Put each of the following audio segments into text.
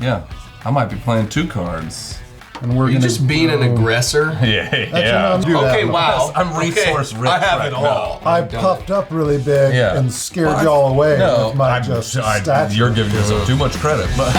Yeah. I might be playing 2 cards. And we're just being an aggressor. Yeah. Okay, wow. I'm resource rich. I have right it all. I puffed up really big and scared y'all away with my stature. You're giving yourself too much credit. But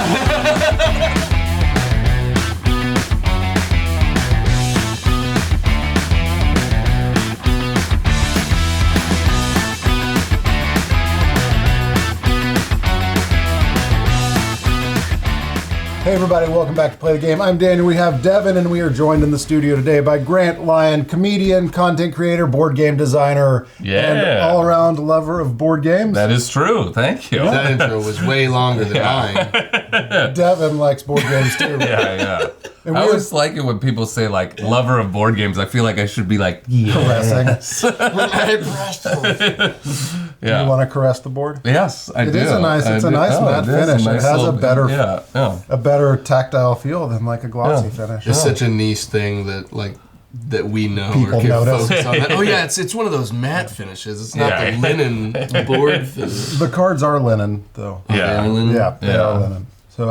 Hey everybody, welcome back to Play the Game. I'm Daniel, we have Devin, and we are joined in the studio today by Grant Lyon, comedian, content creator, board game designer, and all-around lover of board games. that is true, thank you. That intro was way longer than mine. Devin likes board games too. Yeah. I always like it when people say like lover of board games. I feel like I should be like Caressing. Yeah. You want to caress the board? Yes, I do. It's a nice matte finish. It has a better tactile feel than like a glossy finish. It's such a niche thing that we know People or can notice. focus on that. Oh yeah, it's one of those matte finishes. It's not the linen board finish. The cards are linen though. Yeah. They are linen. So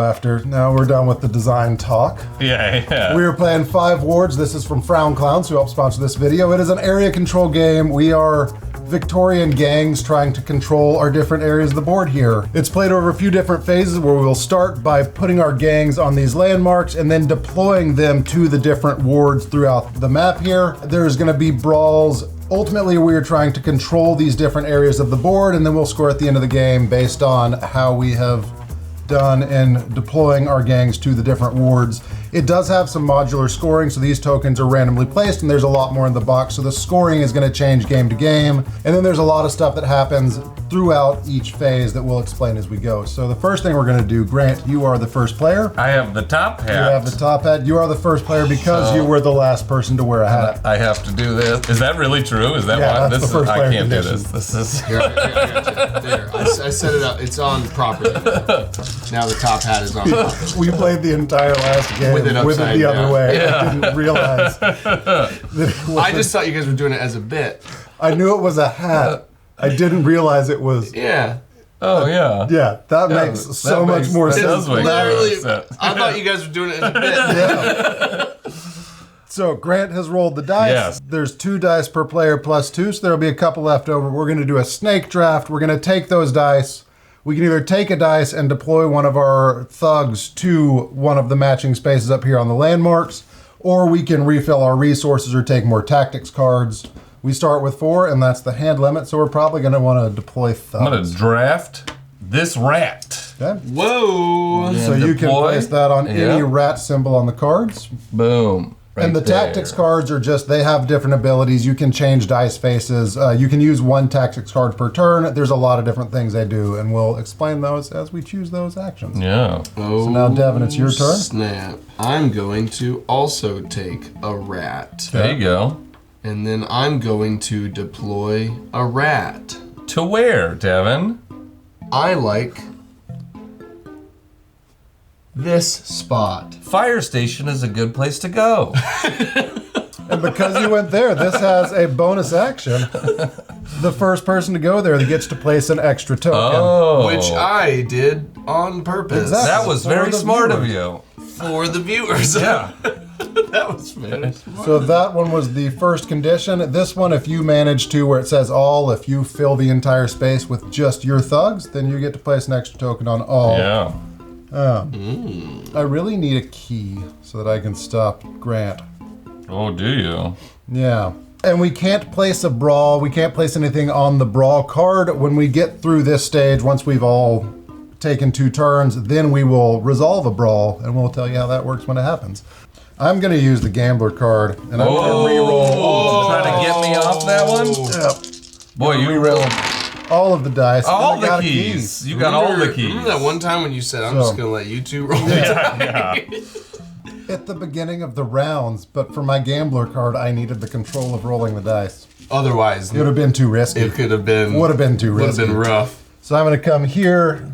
now we're done with the design talk. Yeah. We are playing 5 wards. This is from Frown Clowns, who helped sponsor this video. It is an area control game. We are Victorian gangs trying to control our different areas of the board here. It's played over a few different phases where we will start by putting our gangs on these landmarks and then deploying them to the different wards throughout the map here. There's going to be brawls. Ultimately, we are trying to control these different areas of the board, and then we'll score at the end of the game based on how we have done in deploying our gangs to the different wards. It does have some modular scoring, so these tokens are randomly placed, and there's a lot more in the box, so the scoring is going to change game to game. And then there's a lot of stuff that happens throughout each phase that we'll explain as we go. So the first thing we're going to do, Grant, you are the first player. I have the top hat. You have the top hat. You are the first player because you were the last person to wear a hat. I have to do this. Is that really true? Is that why? That's the first player I can't condition. do this. This is There, I set it up. It's on properly. Now the top hat is on properly. We played the entire last game with it upside the other down. way. Yeah. I didn't realize. I just thought you guys were doing it as a bit. I knew it was a hat. I didn't realize it was. Yeah. Oh yeah. Yeah, that makes so much more that sense. does make Literally, sense. I thought you guys were doing it as a bit. So Grant has rolled the dice. Yes. There's 2 dice per player plus 2, so there'll be a couple left over. We're going to do a snake draft. We're going to take those dice. We can either take a dice and deploy one of our thugs to one of the matching spaces up here on the landmarks, or we can refill our resources or take more tactics cards. We start with 4, and that's the hand limit, so we're probably going to want to deploy thugs. I'm gonna draft this rat. Okay. Whoa. So you can place that on any rat symbol on the cards. Boom. Right And the tactics cards are just, they have different abilities. You can change dice faces. You can use 1 tactics card per turn. There's a lot of different things they do, and we'll explain those as we choose those actions. Yeah. Oh, So now, Devin, it's your turn. Snap. I'm going to also take a rat. There you go. And then I'm going to deploy a rat. To where, Devin? I like this spot. Fire station is a good place to go. And because you went there, this has a bonus action. The first person to go there that gets to place an extra token. Oh. Which I did on purpose. Exactly. That was For very the smart of viewers. you. For the viewers. Yeah. That was very smart. So that one was the first condition. This one, if you manage to, where it says all, if you fill the entire space with just your thugs, then you get to place an extra token on all. Yeah. I really need a key so that I can stop Grant. Oh, do you? Yeah. And we can't place a brawl. We can't place anything on the brawl card. When we get through this stage, once we've all taken 2 turns, then we will resolve a brawl, and we'll tell you how that works when it happens. I'm going to use the gambler card, and I'm going to re-roll. Try to get me off that one? Yep. Boy, you rolled All of the dice. all and I got the a key. keys. You got all the keys. Remember that one time when you said, I'm just going to let you 2 roll Yeah. At the beginning of the rounds, but for my gambler card, I needed the control of rolling the dice. Otherwise, It would have been too risky. it could have been... Would have been too Would have risky. been rough. So I'm going to come here.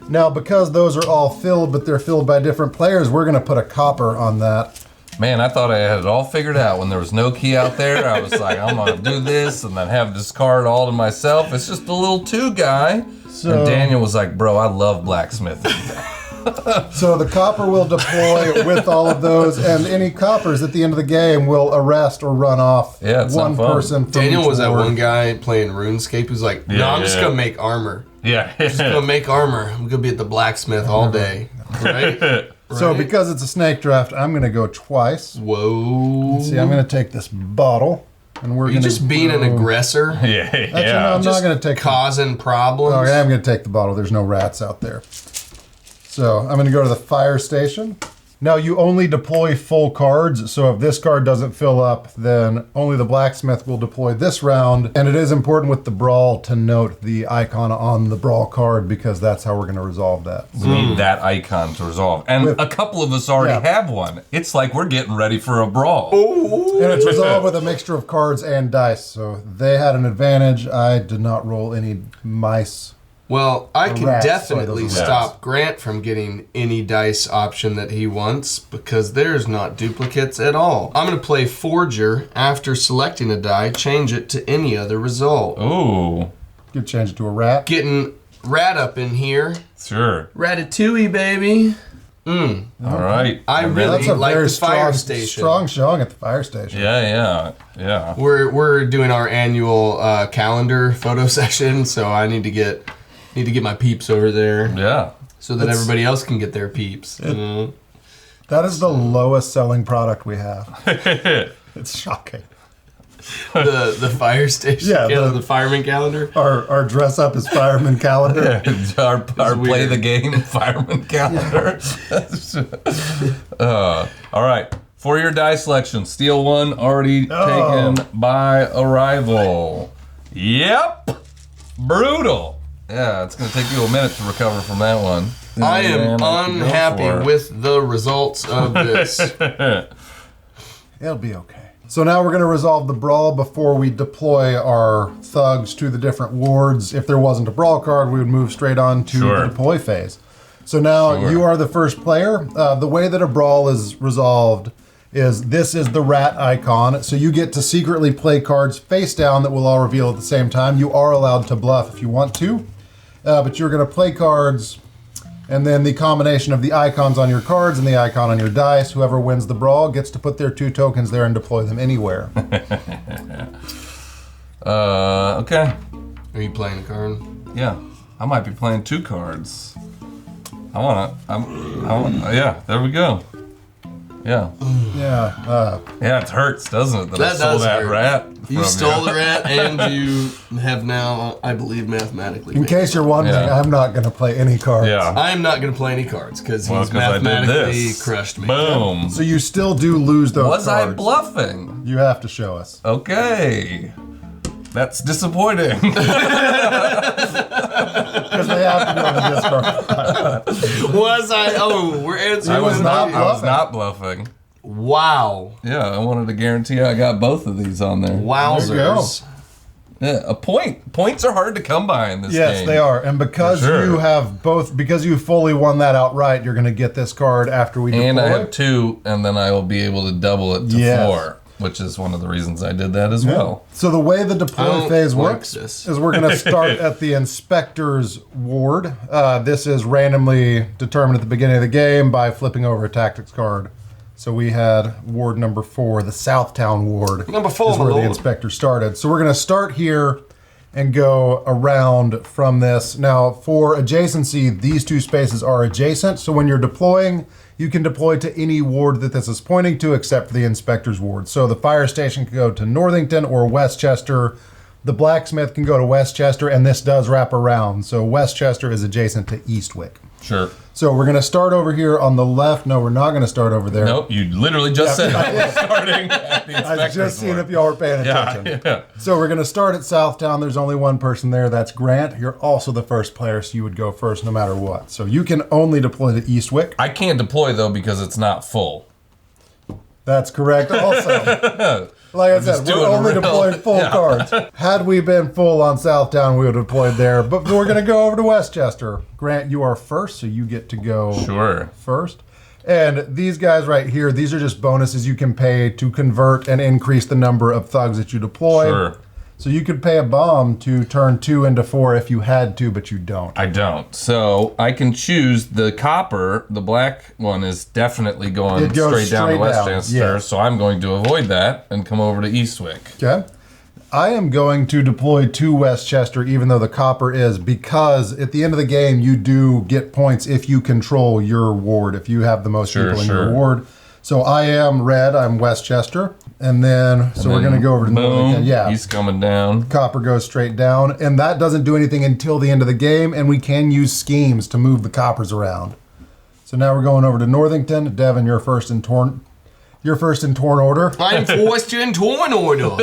Now, because those are all filled, but they're filled by different players, we're going to put a copper on that. Man, I thought I had it all figured out when there was no key out there. I was like, I'm gonna do this and then have this card all to myself. It's just a little 2 guy. So- And Daniel was like, bro, I love blacksmithing. So the copper will deploy with all of those, and any coppers at the end of the game will arrest or run off it's one not fun. person from Daniel each was that ward. one guy playing RuneScape who's like, no, I'm just gonna make armor. Yeah. Just gonna make armor. I'm gonna be at the blacksmith all day. Right? So Right? because it's a snake draft, I'm going to go twice. Whoa. See, I'm going to take this bottle, and we're Are you going to just being an aggressor? Yeah. Actually, no, I'm not going to take. Causing problems. Oh, yeah, I'm going to take the bottle. There's no rats out there. So I'm going to go to the fire station. Now you only deploy full cards, so if this card doesn't fill up, then only the blacksmith will deploy this round. And it is important with the brawl to note the icon on the brawl card because that's how we're going to resolve that. We need that icon to resolve. And a couple of us already have one. It's like we're getting ready for a brawl. And it's resolved with a mixture of cards and dice, so they had an advantage. I did not roll any mice. Well, I can rats, definitely sorry, those are stop Grant from getting any dice option that he wants because there's not duplicates at all. I'm going to play Forger. After selecting a die, change it to any other result. Ooh. You change it to a rat. Getting Rat up in here. Sure. Ratatouille, baby. All right. I I'm really ready. That's a like very the fire strong, station. strong showing at the fire station. Yeah. We're doing our annual calendar photo session, so I need to get my peeps over there Yeah. so that everybody else can get their peeps. You know? That is the lowest selling product we have. It's shocking. The fire station, Yeah, the fireman calendar. Our dress up is fireman calendar. our play the game fireman calendar. All right. For your die selection, steal one already taken by a rival. Yep. Brutal. Yeah, it's going to take you a minute to recover from that one. I am unhappy with the results of this. It'll be okay. So now we're going to resolve the brawl before we deploy our thugs to the different wards. If there wasn't a brawl card, we would move straight on to the deploy phase. So now you are the first player. The way that a brawl is resolved is this is the rat icon. So you get to secretly play cards face down that will all reveal at the same time. You are allowed to bluff if you want to, but you're going to play cards. And then the combination of the icons on your cards and the icon on your dice, whoever wins the brawl gets to put their 2 tokens there and deploy them anywhere. Okay. Are you playing a card? Yeah. I might be playing 2 cards. Yeah, there we go. Yeah. Yeah. It hurts, doesn't it? That I That stole does that hurt. rat. You from stole the rat, and you have now, I believe, mathematically. In case you're wondering, Yeah. I'm not going to play any cards. Yeah. I am not going to play any cards because Well, he's 'cause I did mathematically this. crushed me. Boom. So you still do lose those Was I cards. bluffing? You have to show us. Okay. That's disappointing. Because they have to go to this card. Was I? Oh, we're answering. I was not not bluffing. Wow. Yeah, I wanted to guarantee I got both of these on there. Wowzers. Yeah, a point. Points are hard to come by in this game. Yes, they are. And because For sure. you have both, because you fully won that outright, you're going to get this card after we deploy. And I have 2, and then I will be able to double it to Yes. 4, which is one of the reasons I did that as well. So the way the I deploy don't phase like works this. is we're going to start at the inspector's ward. This is randomly determined at the beginning of the game by flipping over a tactics card. So we had ward number 4, the Southtown ward. Number 4, is my where the lord. inspector started. So we're going to start here and go around from this. Now, for adjacency, these 2 spaces are adjacent. So when you're deploying, you can deploy to any ward that this is pointing to except for the inspector's ward. So the fire station can go to Northington or Westchester. The blacksmith can go to Westchester, and this does wrap around. So Westchester is adjacent to Eastwick. Sure. So we're going to start over here on the left. No, we're not going to start over there. Nope, you literally just said I was starting at the I inspector's just seen ward. if y'all were paying attention. Yeah. So we're going to start at Southtown. There's only one person there. That's Grant. You're also the first player, so you would go first no matter what. So you can only deploy to Eastwick. I can't deploy, though, because it's not full. That's correct also. Like I said, just we're doing only real- deploying full cards. Had we been full on Southtown, we would have deployed there. But we're going to go over to Westchester. Grant, you are first, so you get to go Sure. first. And these guys right here, these are just bonuses you can pay to convert and increase the number of thugs that you deploy. Sure. So you could pay a bomb to turn 2 into 4 if you had to, but you don't. I don't. So I can choose the copper. The black one is definitely going straight down to Westchester. Yeah. So I'm going to avoid that and come over to Eastwick. Okay. I am going to deploy to Westchester, even though the copper is, because at the end of the game, you do get points if you control your ward, if you have the most people in your ward. So I am red, I'm Westchester. And then, we're going to go over to Northington. Yeah. He's coming down. Copper goes straight down. And that doesn't do anything until the end of the game. And we can use schemes to move the coppers around. So now we're going over to Northington. Devin, you're first in torn. You're first in torn order. I'm forced in torn order.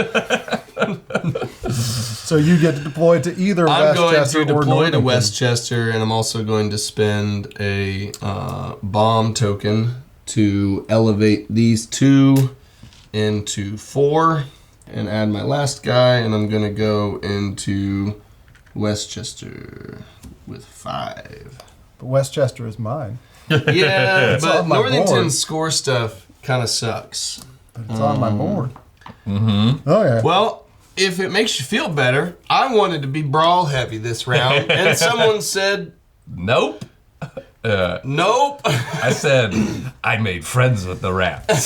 So you get to deploy to either Westchester or I'm going to deploy Northington. to Westchester, and I'm also going to spend a bomb token to elevate these 2 into 4 and add my last guy, and I'm going to go into Westchester with 5. But Westchester is mine. Yeah, It's but on my Northington's board. score stuff kind of sucks. But it's on my board. Mm-hmm. Okay. Well, if it makes you feel better, I wanted to be brawl heavy this round, and someone said, Nope. nope. I said I made friends with the rats.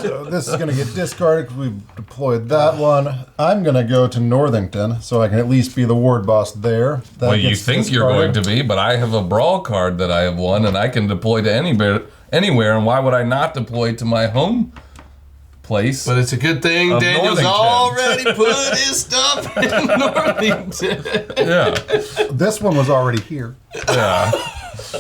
So this is going to get discarded because we've deployed that one. I'm going to go to Northington so I can at least be the ward boss there. That Well, you gets think you're going discarded. to be, but I have a brawl card that I have won, and I can deploy to anywhere. And why would I not deploy to my home place? But it's a good thing Of Daniel's Northington. already put his stuff in Northington. Yeah, This one was already here. yeah,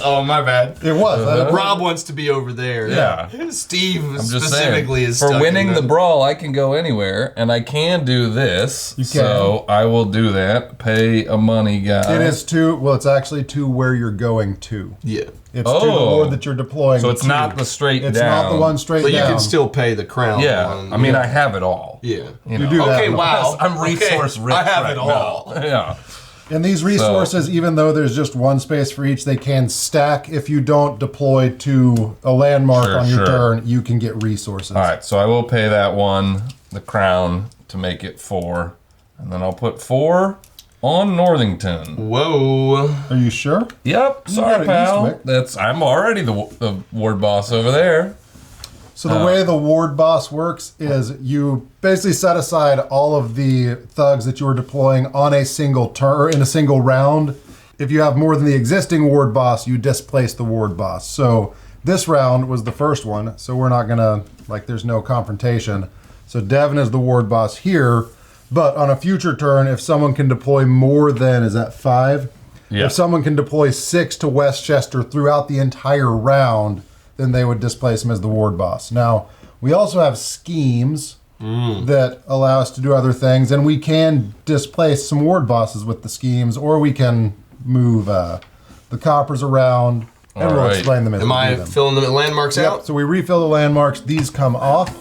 Oh, my bad. It was. Rob wants to be over there. yeah. Steve I'm just specifically saying, is for stuck winning in the brawl, I can go anywhere, and I can do this. You can. So I will do that. Pay a money guy. It is to, well, it's actually to where you're going to. Yeah. It's to the Oh. ward that you're deploying So it's to. not the straight It's down. not the one straight But you down. can still pay the crown. Yeah, one. I mean, I have it all. Yeah. You know. do that. Okay, wow. I'm resource Okay, rich. I have right it all. now. Yeah. And these resources, even though there's just one space for each, they can stack. If you don't deploy to a landmark Sure, on your sure. turn, you can get resources. All right, so I will pay that one, the crown, to make it 4. And then I'll put 4 on Northington. Whoa. Are you sure? Yep, sorry, got pal. Eastwick. I'm already the ward boss over there. So the way the ward boss works is you basically set aside all of the thugs that you are deploying on a single turn, or in a single round. If you have more than the existing ward boss, you displace the ward boss. So this round was the first one, so we're not gonna, there's no confrontation. So Devin is the ward boss here, but on a future turn, if someone can deploy more than, is that 5? Yeah. If someone can deploy 6 to Westchester throughout the entire round, then they would displace him as the ward boss. Now, we also have schemes that allow us to do other things, and we can displace some ward bosses with the schemes, or we can move the coppers around, and All we'll right. explain them as Am we do I them. filling the landmarks Yep, out? so we refill the landmarks. These come off.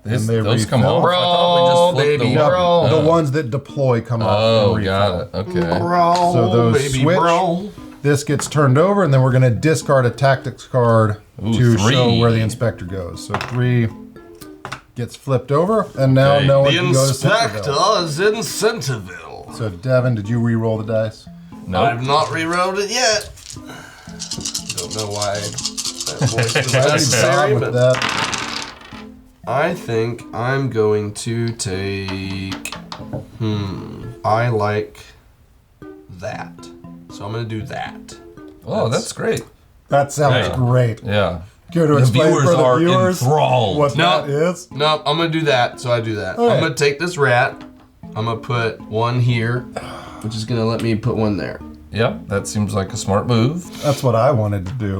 And they Those come refill. off. I thought we just flipped Baby, the Yep, Brawl. the ones that deploy come off. Oh, and got refill. it. Okay. Brawl, So those baby, switch. brawl. This gets turned over, and then we're going to discard a tactics card Ooh, to 3. show where the inspector goes. So 3 gets flipped over, and now Okay. no one The can go to Centerville. inspector is in Centerville. So Devin, did you re-roll the dice? Nope. I've not re-rolled it yet. Don't know why that voice was Glad you necessary, with but that. I think I'm going to take. I like that. So I'm going to do that. Oh, that's great. That sounds Hey. great. Yeah. Care to The explain viewers for the are viewers enthralled. what No. that is? No, I'm going to do that. So I do that. Okay. I'm going to take this rat. I'm going to put one here, which is going to let me put one there. Yep, that seems like a smart move. That's what I wanted to do.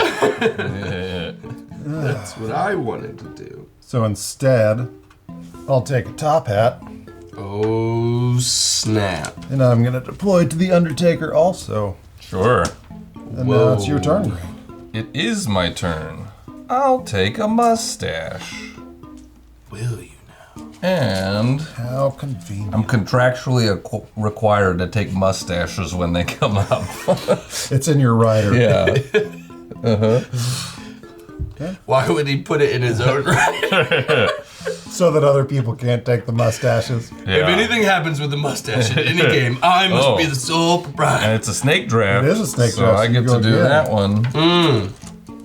That's what I wanted to do. So instead, I'll take a top hat, Oh, snap. and I'm going to deploy to the Undertaker also. Sure. And now it's your turn, Greg. It is my turn. I'll take a mustache. Will you now? And How convenient. I'm contractually required to take mustaches when they come up. It's in your rider. Yeah. Why would he put it in his own right? So that other people can't take the mustaches. Yeah. If anything happens with the mustache in any game, I must be the sole And proprietor. it's a snake draft. It is a snake so draft, I so get you to go do again. that one.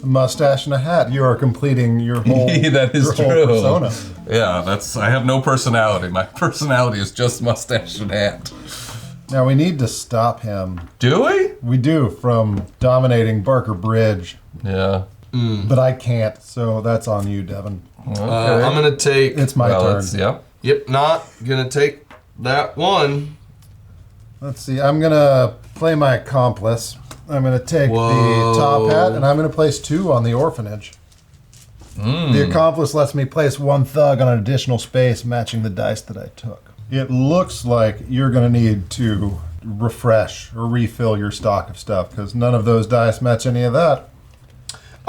A mustache and a hat. You are completing your whole, That is your whole true. persona. Yeah, I have no personality. My personality is just mustache and hat. Now we need to stop him. Do we? We do, from dominating Barker Bridge. Yeah. But I can't, so that's on you, Devin. Okay. I'm gonna take. It's my turn. Yep. Yep, not gonna take that one. Let's see, I'm gonna play my accomplice. I'm gonna take Whoa. the top hat, and I'm gonna place 2 on the orphanage. The accomplice lets me place 1 thug on an additional space matching the dice that I took. It looks like you're gonna need to refresh or refill your stock of stuff, because none of those dice match any of that.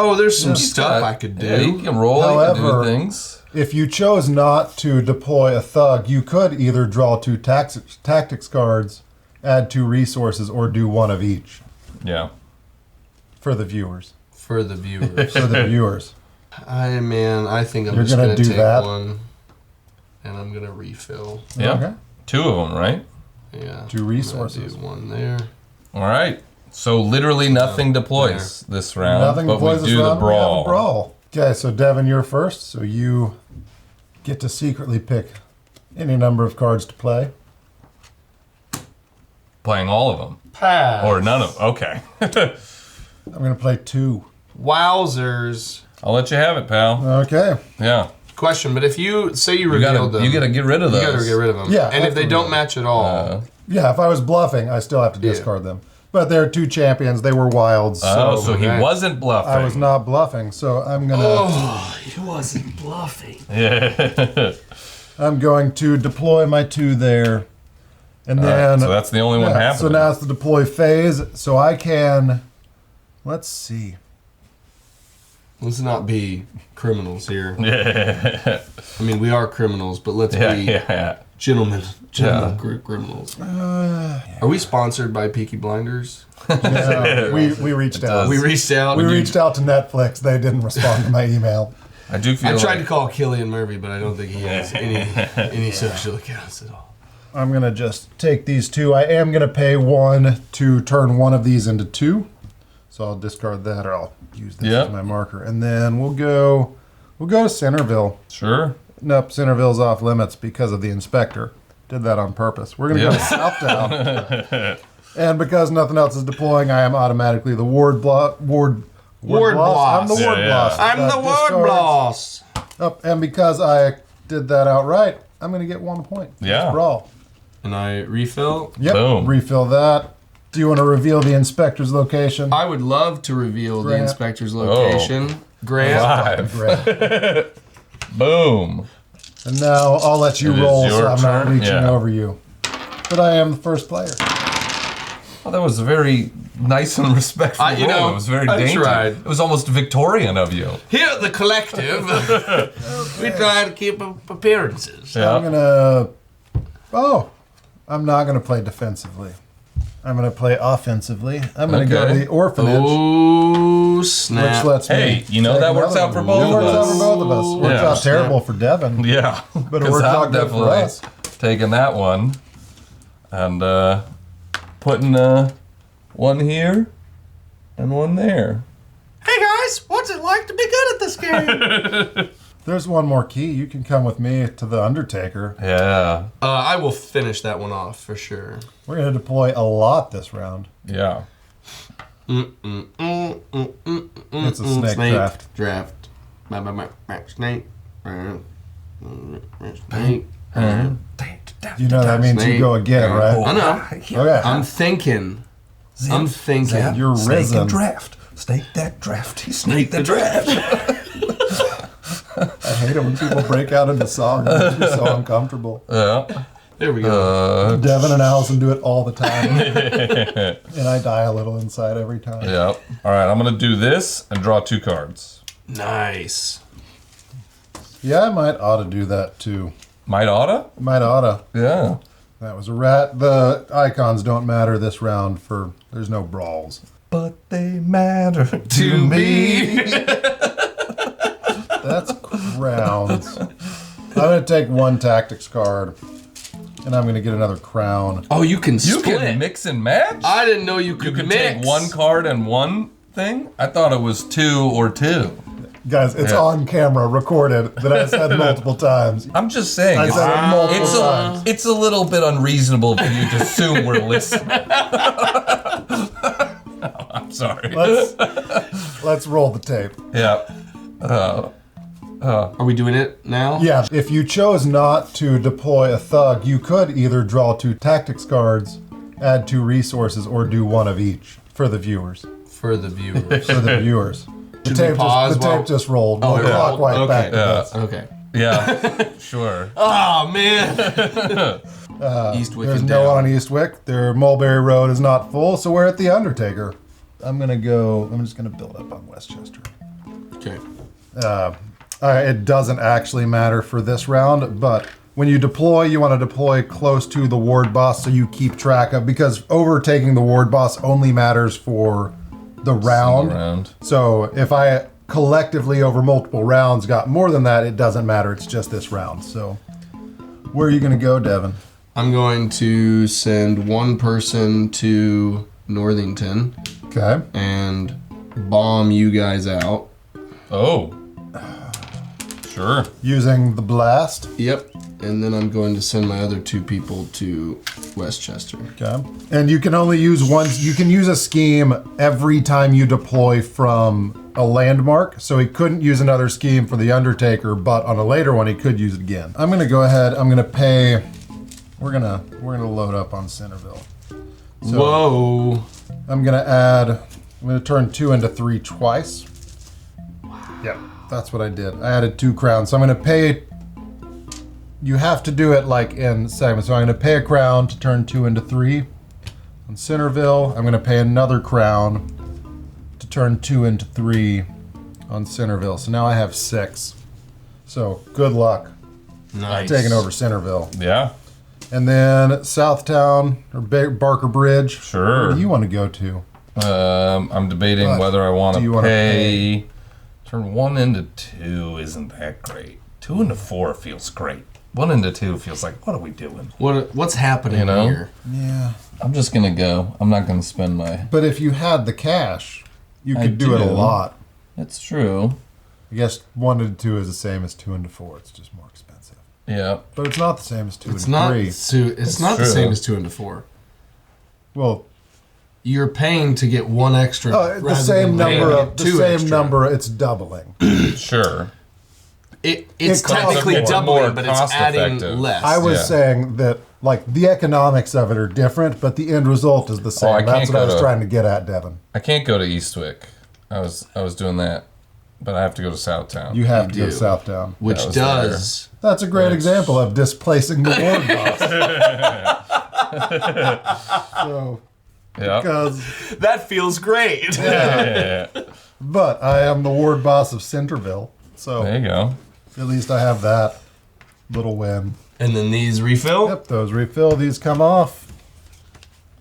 Oh, there's some stuff I could do. Yeah, you can roll, you However, can do things. If you chose not to deploy a thug, you could either draw 2 tactics cards, add 2 resources, or do 1 of each Yeah. for the viewers. For the viewers. For the viewers. I think I'm You're just gonna gonna do take that? one, and I'm gonna refill. Yeah. Okay. 2 of them, right? Yeah. 2 I'm gonna resources. do one there. All right. So literally nothing deploys this round, Nothing but deploys we this do round. the We have brawl. a brawl. Okay, so Devin, you're first. So you get to secretly pick any number of cards to play. Playing all of them, Pass. or none of them. Okay. I'm going to play 2. Wowzers. I'll let you have it, pal. Okay. Yeah. Question, but if you say you You revealed them, gotta get rid of those. you gotta get rid of them. Yeah, And if they absolutely. don't match at all, Yeah, if I was bluffing, I still have to discard them. But they're 2 champions. They were wilds. So he okay. wasn't bluffing. I was not bluffing. So I'm going to he wasn't bluffing. Yeah. I'm going to deploy my 2 there. And then so that's the only one happening. So now it's the deploy phase. So I can, let's see. Let's not be criminals here. Yeah. I mean, we are criminals, but let's Yeah. be Yeah. gentlemen Yeah. criminals. Are we sponsored by Peaky Blinders? Yeah, we reached out. We reached out. We reached out to Netflix. They didn't respond to my email. I do feel I tried like to call Killian Murphy, but I don't think he has any social accounts at all. I'm going to just take these 2. I am going to pay 1 to turn 1 of these into 2. So I'll discard that, or I'll use this Yep. as my marker. And then we'll go to Centerville. Sure. Nope, Centerville's off limits because of the inspector. Did that on purpose. We're going to go to Southtown. And because nothing else is deploying, I am automatically the ward boss. Ward boss. I'm the ward Yeah, boss. I'm That the ward discards- boss. Oh, and because I did that outright, I'm going to get 1 point. Yeah. It's brawl. And I refill. Yep. Boom. Refill that. Do you want to reveal the inspector's location? I would love to reveal the Grant. inspector's location. Grant. 5. Great. Boom. And now I'll let you It is roll your so I'm not turn? reaching Yeah. over you. But I am the first player. Well, that was a very nice and respectful you roll. know, It was very I dainty. tried. It was almost Victorian of you. Here at the collective, we try to keep up appearances. Yeah. I'm going to... Oh, I'm not going to play defensively. I'm going to play offensively. I'm going to go to Okay. the orphanage, Oh, which snap. lets me... Hey, you know, take that works another out for one. both It works of out us. for both of us. Works Yeah. out terrible for Devin. Yeah. But it Because worked I'm out good for definitely us. taking that one and putting one here and one there. Hey guys, what's it like to be good at this game? There's one more key. You can come with me to the Undertaker. Yeah. I will finish that one off for sure. We're going to deploy a lot this round. Yeah. It's a snake draft. Draft. Snake. Snake. You know that means you go again, right? I know. Okay. I'm thinking. I'm thinking. You're Snake risen. and draft. Snake that draft. He snake the draft. I hate it when people break out into song. It makes me so uncomfortable. Yeah. There we go. Devin and Allison do it all the time. And I die a little inside every time. Yep. All right, I'm going to do this and draw 2 cards. Nice. Yeah, I might ought to do that too. Might oughta? Might oughta. Yeah. That was a rat. The icons don't matter this round for there's no brawls. But they matter to me. That's crowns. going to take one tactics card, and I'm going to get another crown. Oh, you can You split. can mix and match? I didn't know you could You can mix. take one card and one thing? I thought it was 2 or 2. Guys, it's Yeah. on camera, recorded, that I said multiple times. I'm just saying. I said it multiple times. It's a little bit unreasonable for you to assume we're listening. I'm sorry. Let's roll the tape. Yeah. Are we doing it now? Yeah, if you chose not to deploy a thug, you could either draw 2 tactics cards, add 2 resources, or do one of each for the viewers. For the viewers. For the viewers. The Should we pause the while- tape just rolled. Oh, We'll it rolled. clockwise back Okay. to Yeah. this. Okay. Yeah. Sure. Oh, man. Eastwick There's and no down. one on Eastwick. Their Mulberry Road is not full, so we're at the Undertaker. I'm just gonna build up on Westchester. Okay. It doesn't actually matter for this round, but when you deploy, you want to deploy close to the ward boss so you keep track of, because overtaking the ward boss only matters for the round. Around. So if I collectively over multiple rounds got more than that, it doesn't matter. It's just this round. So where are you going to go, Devin? I'm going to send one person to Northington Okay. and bomb you guys out. Oh. Sure. Using the blast. Yep. And then I'm going to send my other 2 people to Westchester. Okay. And you can only use one. You can use a scheme every time you deploy from a landmark. So he couldn't use another scheme for the Undertaker, but on a later one he could use it again. I'm gonna go ahead. I'm gonna pay. We're gonna load up on Centerville. So Whoa. I'm gonna turn 2 into 3 twice. Yep. That's what I did. I added 2 crowns. So I'm gonna pay. You have to do it like in segments. So I'm going to pay a crown to turn 2 into 3 on Centerville. I'm going to pay another crown to turn 2 into 3 on Centerville. So now I have 6. So good luck Nice. taking over Centerville. Yeah. And then Southtown or Barker Bridge. Sure. Where do you want to go to? I'm debating But whether I want do you to wanna pay. Turn 1 into 2 isn't that great. 2 into 4 feels great. 1 into 2 feels like, what are we doing? What's happening You know? here? Yeah. I'm just gonna go. I'm not gonna spend my. But if you had the cash, you I could do it a do. lot. That's true. I guess 1 into 2 is the same as 2 into 4. It's just more expensive. Yeah. But it's not the same as 2 It's into not 3. it's not the true. same as 2 into 4. Well, You're paying to get 1 extra. the rather same than paying number to of get the 2 same extra. number. It's doubling. Sure. It's It costs technically more. doubling, but it's Cost adding effective. less. I was Yeah. saying that like the economics of it are different, but the end result is the same. I That's can't what I go was to- trying to get at, Devin. I can't go to Eastwick. I was doing that, but I have to go to Southtown. You have to You go do. Southtown. which That was does. That's a great example of displacing the ward boss. So, Yeah. because, That feels great. Yeah. but I am the ward boss of Centerville, so There you go. at least I have that little win. And then these refill. Yep, those refill. These come off.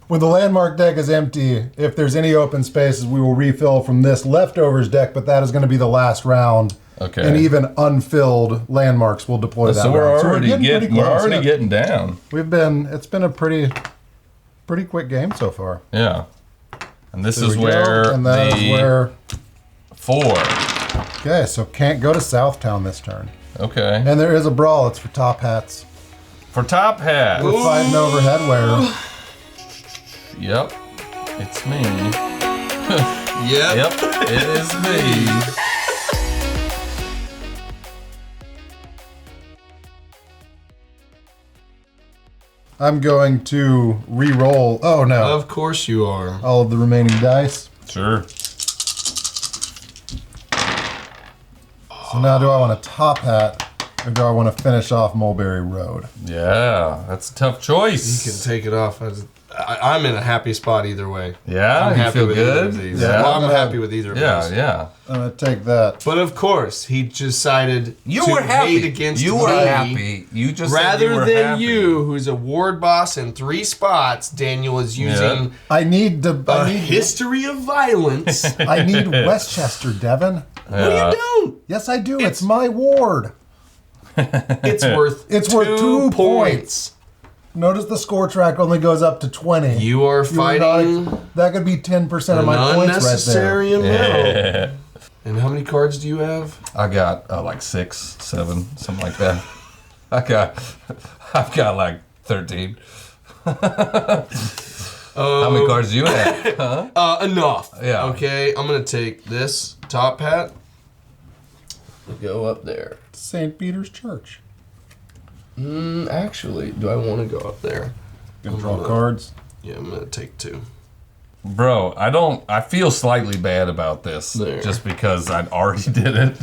When the landmark deck is empty, if there's any open spaces, we will refill from this leftovers deck, but that is going to be the last round. Okay. And even unfilled landmarks will deploy that So we're round. already getting yeah. getting down. It's been a pretty quick game so far. Yeah. And this There is we go. where And that the is where 4. okay, so can't go to Southtown this turn. Okay. And there is a brawl, it's for top hats. For top hat. We're fighting over headwear. Yep. It's me. Yep. Yep. It is me. I'm going to re-roll. Oh no. Of course you are. All of the remaining dice. Sure. So now do I want a top hat or do I want to finish off Mulberry Road? Yeah. That's a tough You choice. can take it off. I'm in a happy spot either way. Yeah. I'm You happy feel with either good? of these. Yeah. Well, I'm happy with either of Yeah. these. Yeah. I'm going to take that. But of course, he decided You to were happy. hate against You me were happy. You just said rather you were than happy. you, who's a ward boss in 3 spots. Daniel is using I need a history of violence. I need Westchester, Devin. What are you doing? Yes, I do. It's my ward. It's worth It's worth 2 points. Notice the score track only goes up to 20. You are fighting that could be 10% of an my points right there. unnecessary amount. Yeah. And how many cards do you have? I got like 6, 7, something like that. I've got like 13. How many cards do you have? Huh? Enough. Yeah. Okay, I'm gonna take this top hat. Go up there. St. Peter's Church. Actually, do I want to go up there? Gonna draw cards. Yeah, I'm gonna take 2. Bro, I feel slightly bad about this. There. Just because I already did it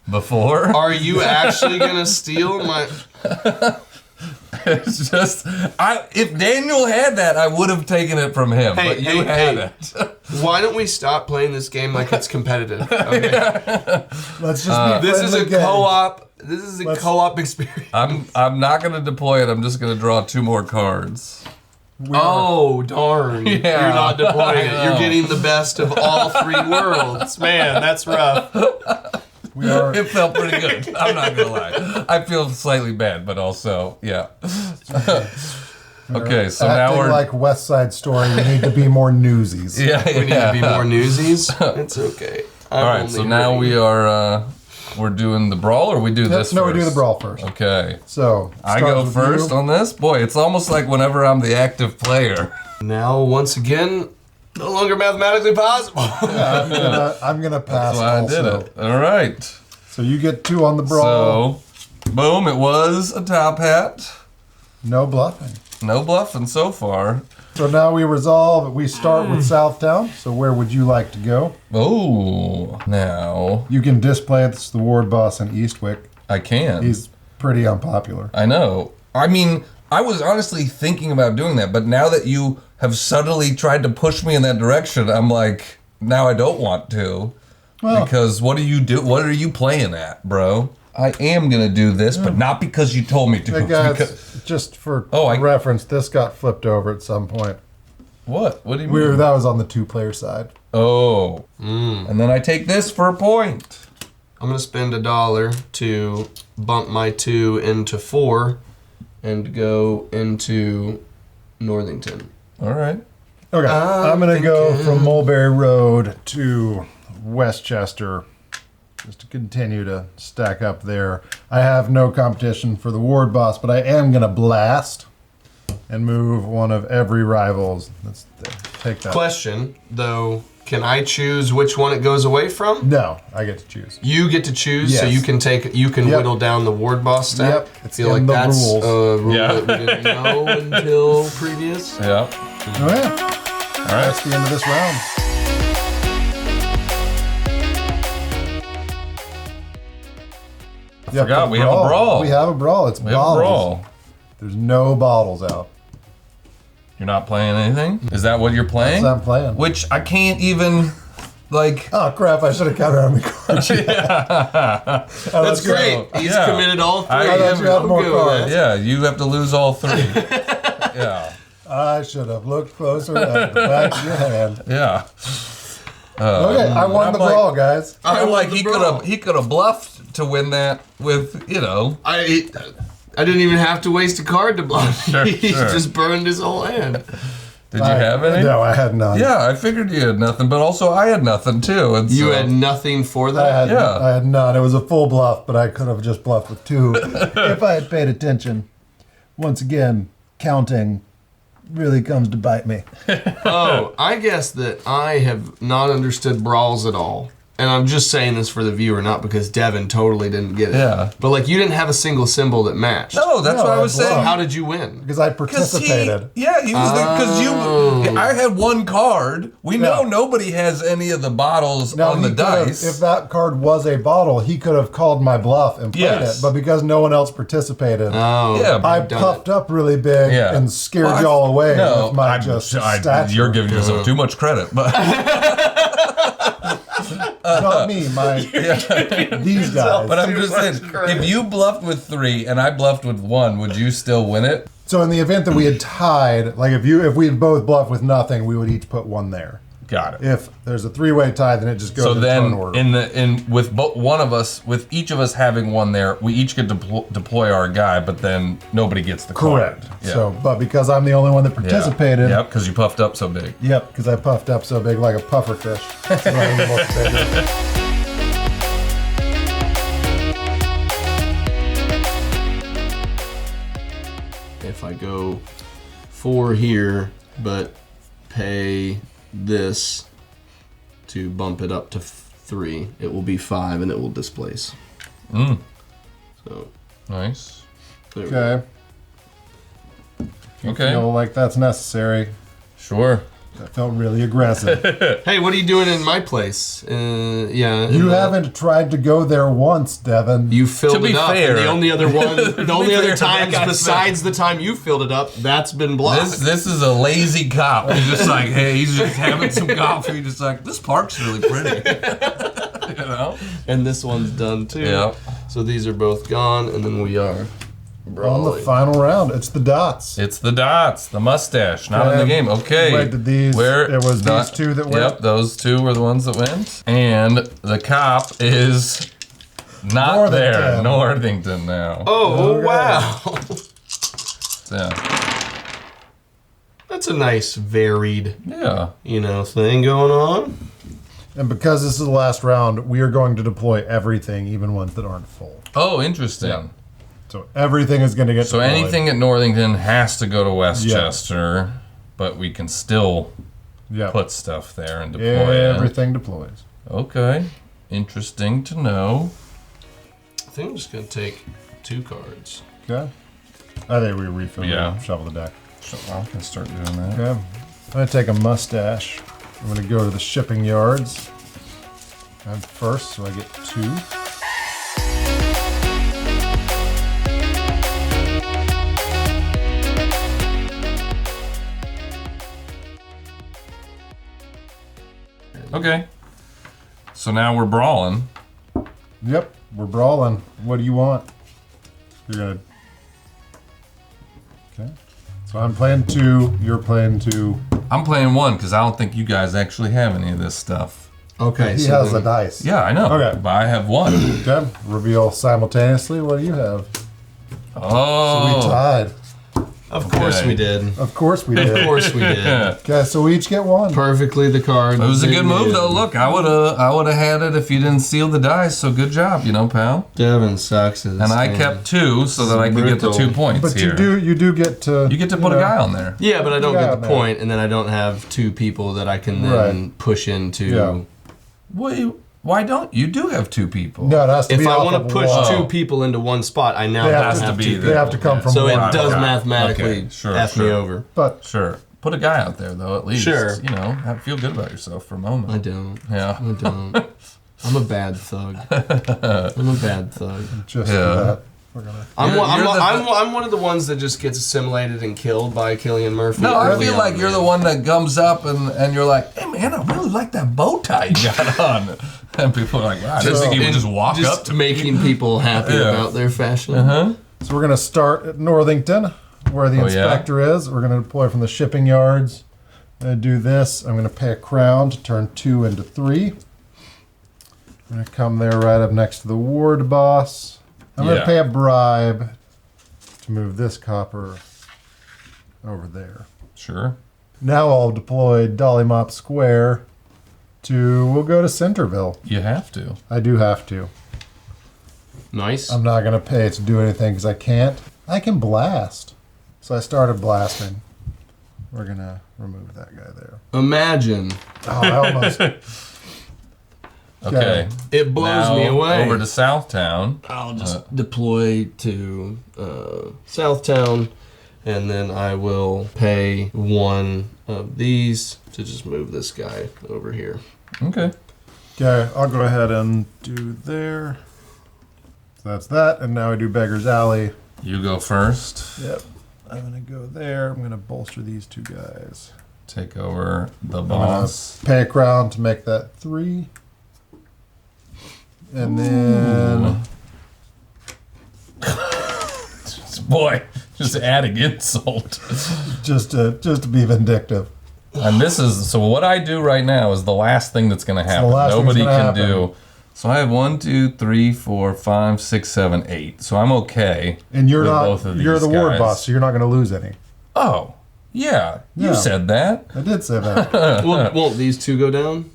before. Are you actually gonna steal my? It's just, if Daniel had that, I would have taken it from him, but you had it. Why don't we stop playing this game like it's competitive? Okay. Let's just be This is a friendly game. co-op. This is a co-op experience. I'm not going to deploy it. I'm just going to draw 2 more cards. Oh, darn. Yeah. You're not deploying I it. know. You're getting the best of all 3 worlds. Man, that's rough. We are. It felt pretty good. I'm not going to lie. I feel slightly bad, but also, yeah. Okay, so now acting we're... like West Side Story. We need to be more newsies. Yeah, We need to be more newsies. It's okay. All right, so now we are... we're doing the brawl, or we do this No, first? we do the brawl first. Okay. So I start go with first you. on this? Boy, it's almost like whenever I'm the active player. Now, once again, no longer mathematically possible. I'm gonna pass. That's why I also. did it. All right. So you get 2 on the brawl. So, boom, it was a top hat. No bluffing. No bluffing so far. So now we resolve. We start with Southtown. So where would you like to go? Oh, now You can display it's the ward boss in Eastwick. I can. He's pretty unpopular. I know. I mean, I was honestly thinking about doing that, but now that you have subtly tried to push me in that direction, I'm like, now I don't want to. Well, Because what do you do? What are you playing at, bro? I am gonna do this, but not because you told me to. hey guys, Because- just for Oh, reference, this got flipped over at some point. what? What do you mean? That was on the 2-player side. Oh. And then I take this for a point. I'm going to spend $1 to bump my 2 into 4 and go into Northington. All right. Okay, I'm gonna go from Mulberry Road to Westchester, just to continue to stack up there. I have no competition for the ward boss, but I am gonna blast and move one of every rival's. Let's take that. Question, though, can I choose which one it goes away from? No, I get to choose. You get to choose, so Yes. you can Yep. whittle down the ward boss stack. Yep, I it's feel in like the that's rules. a rule Yeah. that we didn't know until previous. Yeah. Oh yeah, All right. that's the end of this round. I forgot, we have a brawl. We have a brawl. It's We have a bottles. brawl. There's no bottles out. You're not playing anything? Is that what you're playing? That's what I'm playing. Which I can't even, like... Oh crap! I should have counted how many cards. That's great. He's Yeah. committed all 3. I thought you had I'm more good with cards. that. Yeah, you have to lose all 3. Yeah. I should have looked closer at the back of your hand. Yeah. Okay, I won I'm the like- brawl, guys. I feel won like the he brawl. could have bluffed to win that with, you know... I didn't even have to waste a card to bluff. Sure, He sure. just burned his whole hand. Did you have any? No, I had none. Yeah, I figured you had nothing, but also I had nothing too. And You so- had nothing for I that? had, Yeah. I had none. It was a full bluff, but I could have just bluffed with 2 if I had paid attention. Once again, counting really comes to bite me. Oh, I guess that I have not understood brawls at all. And I'm just saying this for the viewer, not because Devin totally didn't get it. Yeah. But like, you didn't have a single symbol that matched. No, that's No, what I I was bluffed. saying. How did you win? Because I 'Cause participated. he was because you. I had 1 card. We know Yeah. nobody has any of the bottles Now, on the he could have- dice. if that card was a bottle, he could have called my bluff and played Yes. it. But because no one else participated, Oh, Yeah, I done puffed up really big Yeah. and scared Well, y'all away no, with my I'm- just stature. you're giving yourself too much credit, but Not me, these guys. but I'm just saying, if you bluffed with 3 and I bluffed with 1, would you still win it? So in the event that we had tied, like if we had both bluffed with nothing, we would each put 1 there. Got it. If there's a 3-way tie, then it just goes So in then, turn order. with each of us having one there, we each get to deploy our guy, but then nobody gets the card. Correct. Yeah. So, but because I'm the only one that participated. Yep, because you puffed up so big. Yep, because I puffed up so big like a puffer fish. So I look bigger. If I go 4 here, but pay this to bump it up to 3, it will be 5 and it will displace. So Nice. there we go. Okay. Okay. Feel like that's necessary. Sure. That felt really aggressive. Hey, what are you doing in my place? Yeah. You haven't tried to go there once, Devin. You filled To be it up. fair- And the only other one, the only fair, other that times guy's besides the time you filled it up, that's been blocked. This is a lazy cop. He's just like, hey, he's just having some coffee. Just like, this park's really pretty. You know? And this one's done too. Yep. So these are both gone, and then we are On the brawling. final round, it's the dots. It's the dots, the mustache, not in the game. Okay. Wait, did these? It was these two that went. Yep, those two were the ones that went. And the cop is not there. Northington now. Oh, Okay. wow. Yeah. That's a nice varied, Yeah. thing going on. And because this is the last round, we are going to deploy everything, even ones that aren't full. Oh, interesting. Yeah. So everything is going to get So deployed. anything at Northington has to go to Westchester, but we can still Yeah. put stuff there and deploy it. Everything deploys. Okay. Interesting to know. I think I'm just going to take 2 cards. Okay. I think we refill. Yeah. Shovel the deck. So I can start doing that. Okay. I'm going to take a mustache. I'm going to go to the shipping yards. I'm first, so I get 2. Okay. So now we're brawling. Yep, we're brawling. What do you want? You're gonna. Okay. So I'm playing 2. You're playing 2. I'm playing 1 because I don't think you guys actually have any of this stuff. Okay, He so has the then, dice. Yeah, I know. Okay. But I have 1. Okay. Reveal simultaneously. What do you have? We Oh. tied. of course Okay. we did. Of course we Of did. course we did. Okay, so we each get 1. Perfectly the card. It was a that good we move did. though. Look, I would have had it if you didn't steal the dice. So good job, pal. Devin sucks at this And I game. kept 2 so that I could get the 2 points But here. you do get to. You get to put a guy on there. Yeah, but I don't Yeah, get the man. point, and then I don't have 2 people that I can then Right. push into. Yeah. Why don't you do have 2 people? No, it has to If be I off want of to push one. 2 people into one spot, I now They have have to to have be 2 there. They have to come Yeah. from So one. it does Okay. mathematically Okay, sure, F me sure. over. But Sure. Put a guy out there though, at least. Sure. Feel good about yourself for a moment. I don't. Yeah. I don't. I'm a bad thug. I'm a bad thug. just Yeah. for that, we're gonna. I'm one of the ones that just gets assimilated and killed by Cillian Murphy. No, I early feel on, like you're man. the one that comes up and you're like, hey man, I really like that bow tie you got on. And people are like, wow, I didn't think he would just walk up to me. making people happy Yeah. about their fashion. Uh-huh. So we're gonna start at Northington, where the Oh, yeah? inspector is. We're gonna deploy from the shipping yards. I'm gonna do this. I'm gonna pay a crown to turn 2 into 3. I'm gonna come there right up next to the ward boss. I'm gonna Yeah. pay a bribe to move this copper over there. Sure. Now I'll deploy Dolly Mop Square we'll go to Centerville. You have to. I do have to. Nice. I'm not gonna pay to do anything because I can't. I can blast. So I started blasting. We're gonna remove that guy there. Imagine Oh, I almost. Okay. it blows Now, me away. over to Southtown. I'll just deploy to Southtown, and then I will pay 1 of these to just move this guy over here. Okay. Okay, I'll go ahead and do there. So that's that, and now I do Beggar's Alley. You go first. Yep. I'm gonna go there. I'm gonna bolster these 2 guys. Take over the I'm gonna boss. pay a crown to make that 3. And then Boy, just adding insult. just to be vindictive. And this is, so what I do right now is the last thing that's going to happen. last thing that's Nobody gonna can happen. do. So I have 1, 2, 3, 4, 5, 6, 7, 8. So I'm okay. And you're with not, both of you're these the ward guys. boss, so you're not going to lose any. Oh, yeah. You Yeah. said that. I did say that. Won't these two go down?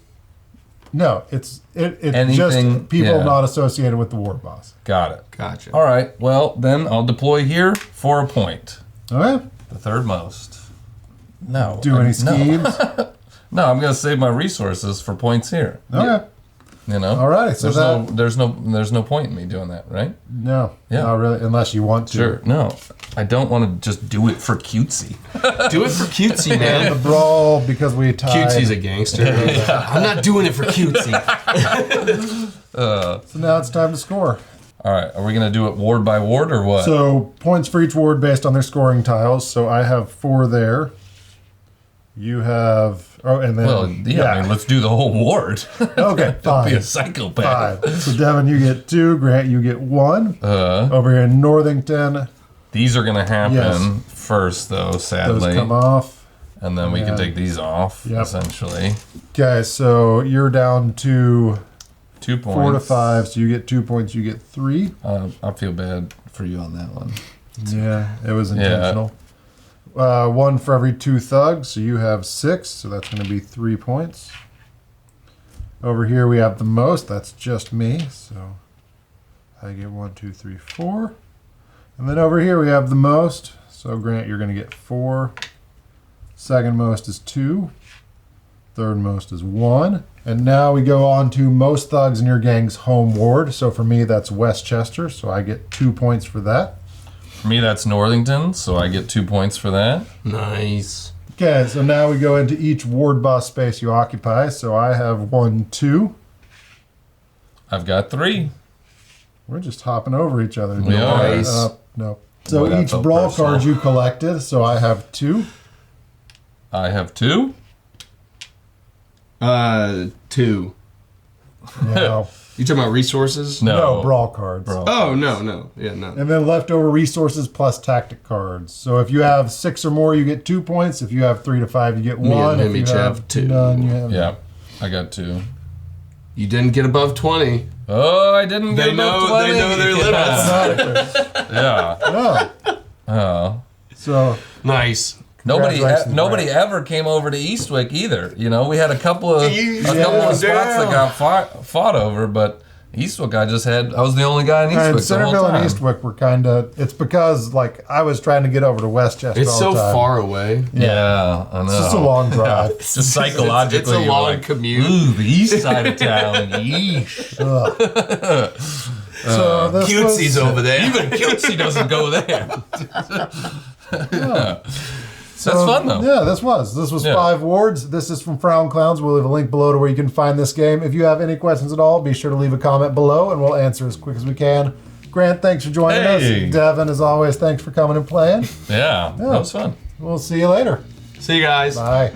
No, it's Anything- just people yeah. not associated with the ward boss. Got it. Gotcha. All right. Well, then I'll deploy here for a point. Okay. The third most. No. Do any no. schemes? No, I'm going to save my resources for points here. Okay. You know. All right. So There's no point in me doing that, right? no, Yeah. not really, unless you want to. Sure. No, I don't want to just do it for cutesy. Do it for cutesy, The man. brawl because we tied. Cutesy's a gangster. I'm not doing it for cutesy. So now it's time to score. All right. Are we going to do it ward by ward or what? So points for each ward based on their scoring tiles. So I have 4 there. You have and then well, yeah. I mean, let's do the whole ward. Okay, Don't be a fine. psychopath. 5. So Devin, you get 2. Grant, you get 1. Over here in Northington, These are going to happen Yes. first, though, those sadly. come off. And then we can Yeah. take these off, Yep. essentially. Okay, so you're down to 2 points. 4 to 5. So you get 2 points. You get 3. I feel bad for you on that one. Yeah, it was intentional. 1 for every 2 thugs, so you have 6, so that's going to be 3 points. Over here we have the most, that's just me, so I get 1, 2, 3, 4. And then over here we have the most, so Grant, you're going to get 4. Second most is 2. Third most is 1. And now we go on to most thugs in your gang's home ward. So for me, that's Westchester, so I get 2 points for that. For me, that's Northington, so I get 2 points for that. Nice. Okay, so now we go into each ward boss space you occupy. So I have 1, 2. I've got 3. We're just hopping over each other. We are. Nice. No. So Boy, that each felt brawl personal. card you collected. So I have 2. I have 2. 2. No, You talking about resources? no brawl cards. Brawl. Oh, no. Yeah, no. And then leftover resources plus tactic cards. So if you have 6 or more, you get 2 points. If you have 3 to 5, you get 1. and him If you each have 2. none, you have Yeah, I got 2. You didn't get above 20. Oh, I didn't get They know- above 20. they know their limits. Yeah. No. Oh. So Nice. Congratulations, Nobody Brad. ever came over to Eastwick either. You know, we had a couple of Yeah. spots that got fought over, but Eastwick, I was the only guy in and Eastwick the whole Centerville time. and Eastwick were kind of. It's because like I was trying to get over to Westchester. It's all so the time. far away. Yeah, I know. It's just a long drive. Just psychologically, It's a you're long like, commute. Ooh, the east side of town. Yeesh. Ugh. So this Cutesy's was, over there. Even Cutesy doesn't go there. So, That's fun though. Yeah, this was Yeah. 5 wards. This is from Frown Clowns. We'll leave a link below to where you can find this game. If you have any questions at all, be sure to leave a comment below and we'll answer as quick as we can. Grant, thanks for joining Hey. us. Devin, as always, thanks for coming and playing. Yeah, that was fun. We'll see you later. See you guys. Bye.